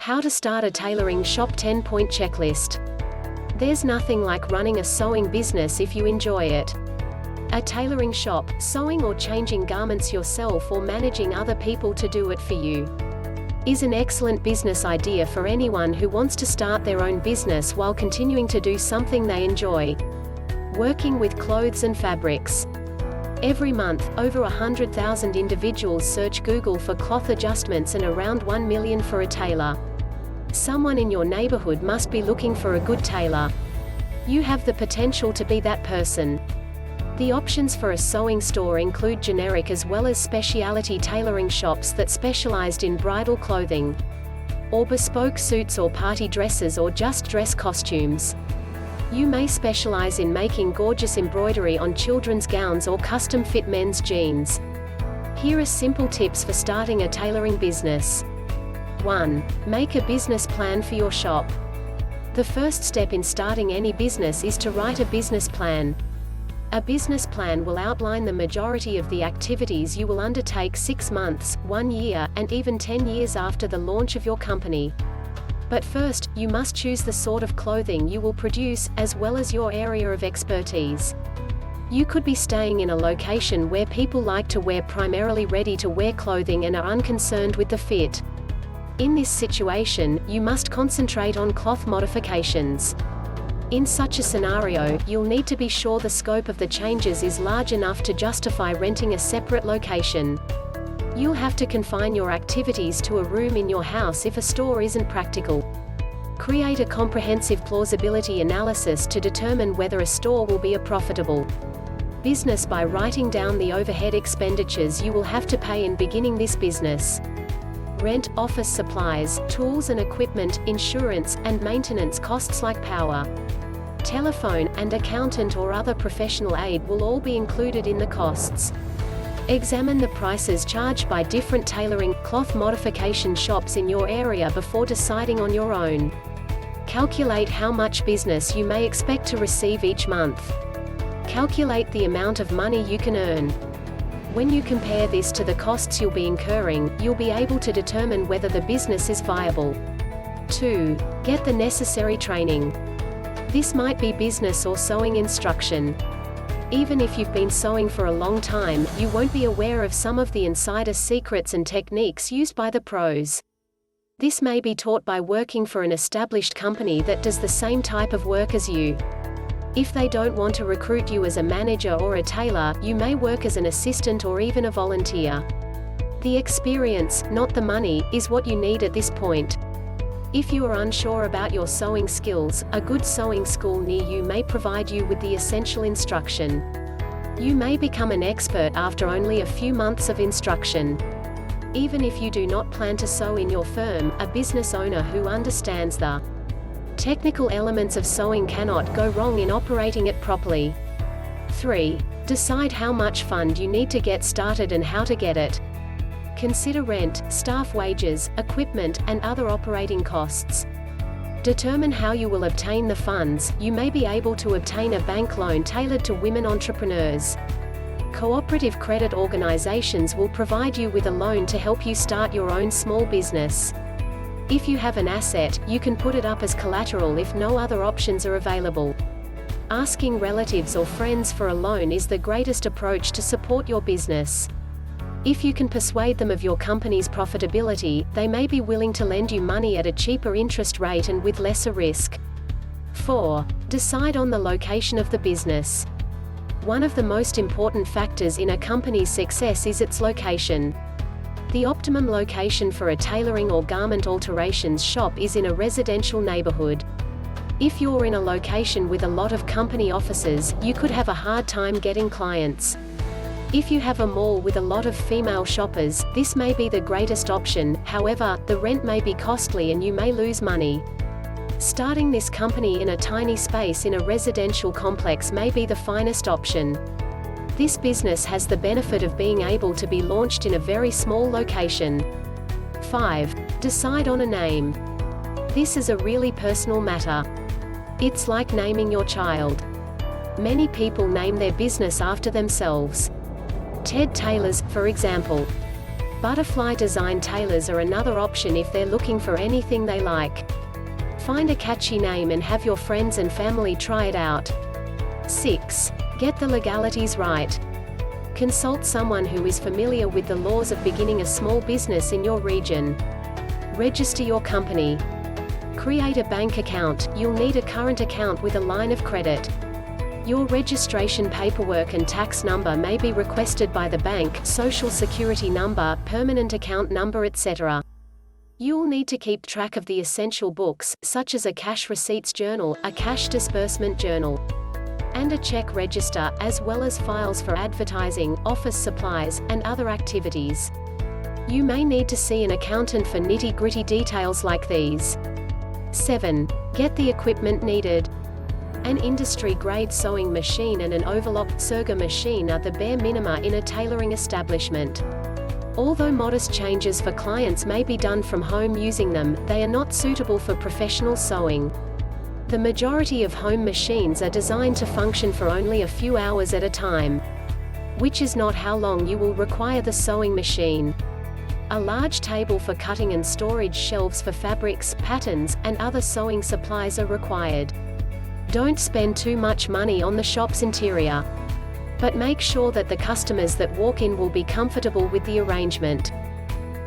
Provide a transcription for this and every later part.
How to start a tailoring shop 10-point checklist. There's nothing like running a sewing business if you enjoy it. A tailoring shop, sewing or changing garments yourself or managing other people to do it for you, is an excellent business idea for anyone who wants to start their own business while continuing to do something they enjoy. Working with clothes and fabrics. Every month, over 100,000 individuals search Google for cloth adjustments and around 1 million for a tailor. Someone in your neighborhood must be looking for a good tailor. You have the potential to be that person. The options for a sewing store include generic as well as specialty tailoring shops that specialized in bridal clothing, or bespoke suits or party dresses or just dress costumes. You may specialize in making gorgeous embroidery on children's gowns or custom-fit men's jeans. Here are simple tips for starting a tailoring business. 1. Make a business plan for your shop. The first step in starting any business is to write a business plan. A business plan will outline the majority of the activities you will undertake 6 months, 1 year, and even 10 years after the launch of your company. But first, you must choose the sort of clothing you will produce, as well as your area of expertise. You could be staying in a location where people like to wear primarily ready-to-wear clothing and are unconcerned with the fit. In this situation, you must concentrate on cloth modifications. In such a scenario, you'll need to be sure the scope of the changes is large enough to justify renting a separate location. You'll have to confine your activities to a room in your house if a store isn't practical. Create a comprehensive plausibility analysis to determine whether a store will be a profitable business by writing down the overhead expenditures you will have to pay in beginning this business. Rent, office supplies, tools and equipment, insurance, and maintenance costs like power, telephone, and accountant or other professional aid will all be included in the costs. Examine the prices charged by different tailoring, cloth modification shops in your area before deciding on your own. Calculate how much business you may expect to receive each month. Calculate the amount of money you can earn. When you compare this to the costs you'll be incurring, you'll be able to determine whether the business is viable. 2. Get the necessary training. This might be business or sewing instruction. Even if you've been sewing for a long time, you won't be aware of some of the insider secrets and techniques used by the pros. This may be taught by working for an established company that does the same type of work as you. If they don't want to recruit you as a manager or a tailor, you may work as an assistant or even a volunteer. The experience, not the money, is what you need at this point. If you are unsure about your sewing skills, a good sewing school near you may provide you with the essential instruction. You may become an expert after only a few months of instruction. Even if you do not plan to sew in your firm, a business owner who understands the technical elements of sewing cannot go wrong in operating it properly. 3. Decide how much fund you need to get started and how to get it. Consider rent, staff wages, equipment, and other operating costs. Determine how you will obtain the funds. You may be able to obtain a bank loan tailored to women entrepreneurs. Cooperative credit organizations will provide you with a loan to help you start your own small business. If you have an asset, you can put it up as collateral if no other options are available. Asking relatives or friends for a loan is the greatest approach to support your business. If you can persuade them of your company's profitability, they may be willing to lend you money at a cheaper interest rate and with lesser risk. 4. Decide on the location of the business. One of the most important factors in a company's success is its location. The optimum location for a tailoring or garment alterations shop is in a residential neighborhood. If you're in a location with a lot of company offices, you could have a hard time getting clients. If you have a mall with a lot of female shoppers, this may be the greatest option. However, the rent may be costly and you may lose money. Starting this company in a tiny space in a residential complex may be the finest option. This business has the benefit of being able to be launched in a very small location. 5. Decide on a name. This is a really personal matter. It's like naming your child. Many people name their business after themselves. Ted Tailors, for example. Butterfly design tailors are another option if they're looking for anything they like. Find a catchy name and have your friends and family try it out. 6. Get the legalities right. Consult someone who is familiar with the laws of beginning a small business in your region. Register your company. Create a bank account. You'll need a current account with a line of credit. Your registration paperwork and tax number may be requested by the bank, social security number, permanent account number, etc. You'll need to keep track of the essential books, such as a cash receipts journal, a cash disbursement journal, and a check register, as well as files for advertising, office supplies, and other activities. You may need to see an accountant for nitty-gritty details like these. 7. Get the equipment needed. An industry-grade sewing machine and an overlock serger machine are the bare minima in a tailoring establishment. Although modest changes for clients may be done from home using them, they are not suitable for professional sewing. The majority of home machines are designed to function for only a few hours at a time, which is not how long you will require the sewing machine. A large table for cutting and storage shelves for fabrics, patterns, and other sewing supplies are required. Don't spend too much money on the shop's interior, but make sure that the customers that walk in will be comfortable with the arrangement.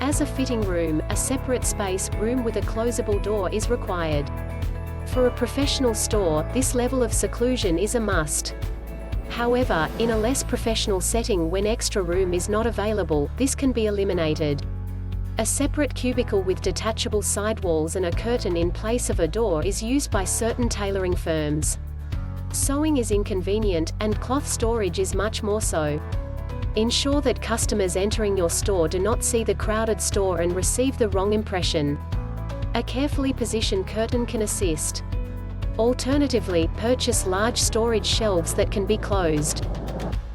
As a fitting room, a separate space, room with a closable door is required. For a professional store, this level of seclusion is a must. However, in a less professional setting when extra room is not available, this can be eliminated. A separate cubicle with detachable sidewalls and a curtain in place of a door is used by certain tailoring firms. Sewing is inconvenient, and cloth storage is much more so. Ensure that customers entering your store do not see the crowded store and receive the wrong impression. A carefully positioned curtain can assist. Alternatively, purchase large storage shelves that can be closed.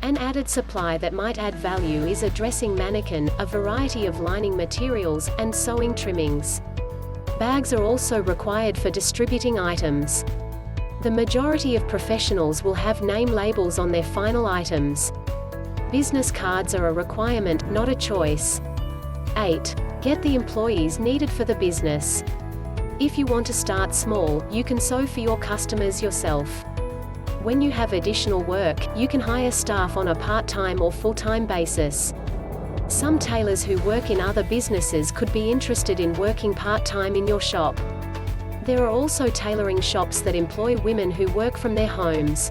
An added supply that might add value is a dressing mannequin, a variety of lining materials, and sewing trimmings. Bags are also required for distributing items. The majority of professionals will have name labels on their final items. Business cards are a requirement, not a choice. 8. Get the employees needed for the business. If you want to start small, you can sew for your customers yourself. When you have additional work, you can hire staff on a part-time or full-time basis. Some tailors who work in other businesses could be interested in working part-time in your shop. There are also tailoring shops that employ women who work from their homes.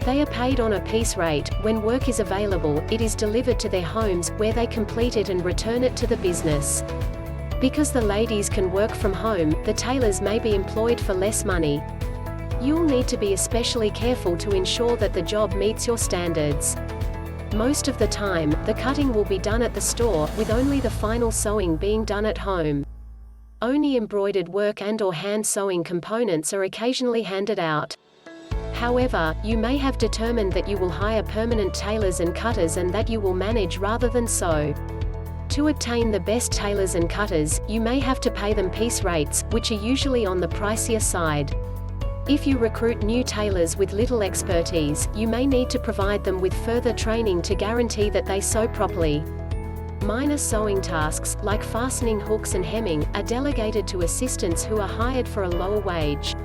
They are paid on a piece rate. When work is available, it is delivered to their homes, where they complete it and return it to the business. Because the ladies can work from home, the tailors may be employed for less money. You'll need to be especially careful to ensure that the job meets your standards. Most of the time, the cutting will be done at the store, with only the final sewing being done at home. Only embroidered work and/or hand sewing components are occasionally handed out. However, you may have determined that you will hire permanent tailors and cutters and that you will manage rather than sew. To obtain the best tailors and cutters, you may have to pay them piece rates, which are usually on the pricier side. If you recruit new tailors with little expertise, you may need to provide them with further training to guarantee that they sew properly. Minor sewing tasks, like fastening hooks and hemming, are delegated to assistants who are hired for a lower wage.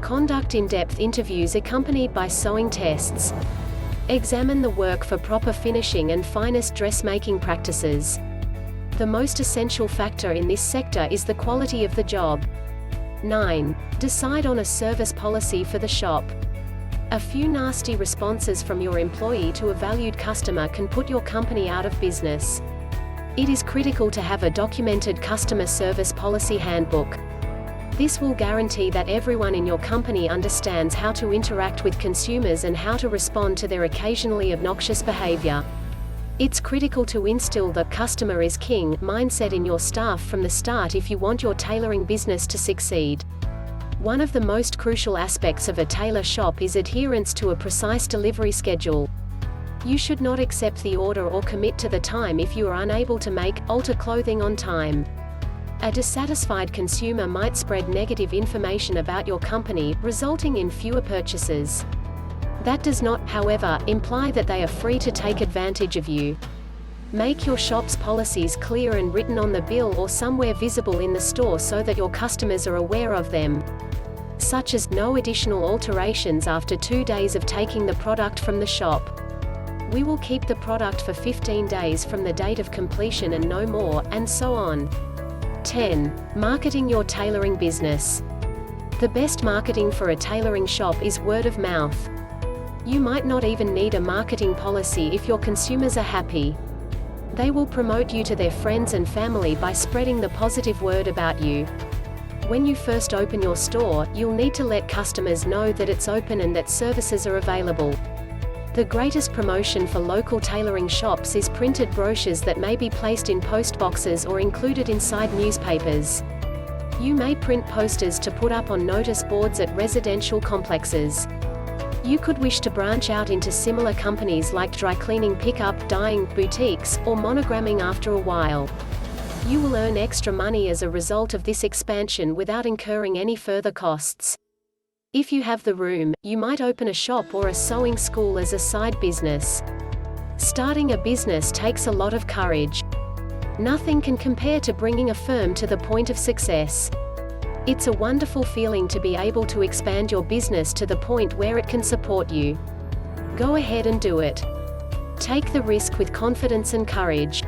Conduct in-depth interviews accompanied by sewing tests. Examine the work for proper finishing and finest dressmaking practices. The most essential factor in this sector is the quality of the job. 9. Decide on a service policy for the shop. A few nasty responses from your employee to a valued customer can put your company out of business. It is critical to have a documented customer service policy handbook. This will guarantee that everyone in your company understands how to interact with consumers and how to respond to their occasionally obnoxious behavior. It's critical to instill the "customer is king" mindset in your staff from the start if you want your tailoring business to succeed. One of the most crucial aspects of a tailor shop is adherence to a precise delivery schedule. You should not accept the order or commit to the time if you are unable to alter clothing on time. A dissatisfied consumer might spread negative information about your company, resulting in fewer purchases. That does not, however, imply that they are free to take advantage of you. Make your shop's policies clear and written on the bill or somewhere visible in the store so that your customers are aware of them. Such as, no additional alterations after 2 days of taking the product from the shop. We will keep the product for 15 days from the date of completion and no more, and so on. 10. Marketing your tailoring business. The best marketing for a tailoring shop is word of mouth. You might not even need a marketing policy if your consumers are happy. They will promote you to their friends and family by spreading the positive word about you. When you first open your store, you'll need to let customers know that it's open and that services are available. The greatest promotion for local tailoring shops is printed brochures that may be placed in post boxes or included inside newspapers. You may print posters to put up on notice boards at residential complexes. You could wish to branch out into similar companies like dry cleaning pickup, dyeing, boutiques, or monogramming after a while. You will earn extra money as a result of this expansion without incurring any further costs. If you have the room, you might open a shop or a sewing school as a side business. Starting a business takes a lot of courage. Nothing can compare to bringing a firm to the point of success. It's a wonderful feeling to be able to expand your business to the point where it can support you. Go ahead and do it. Take the risk with confidence and courage.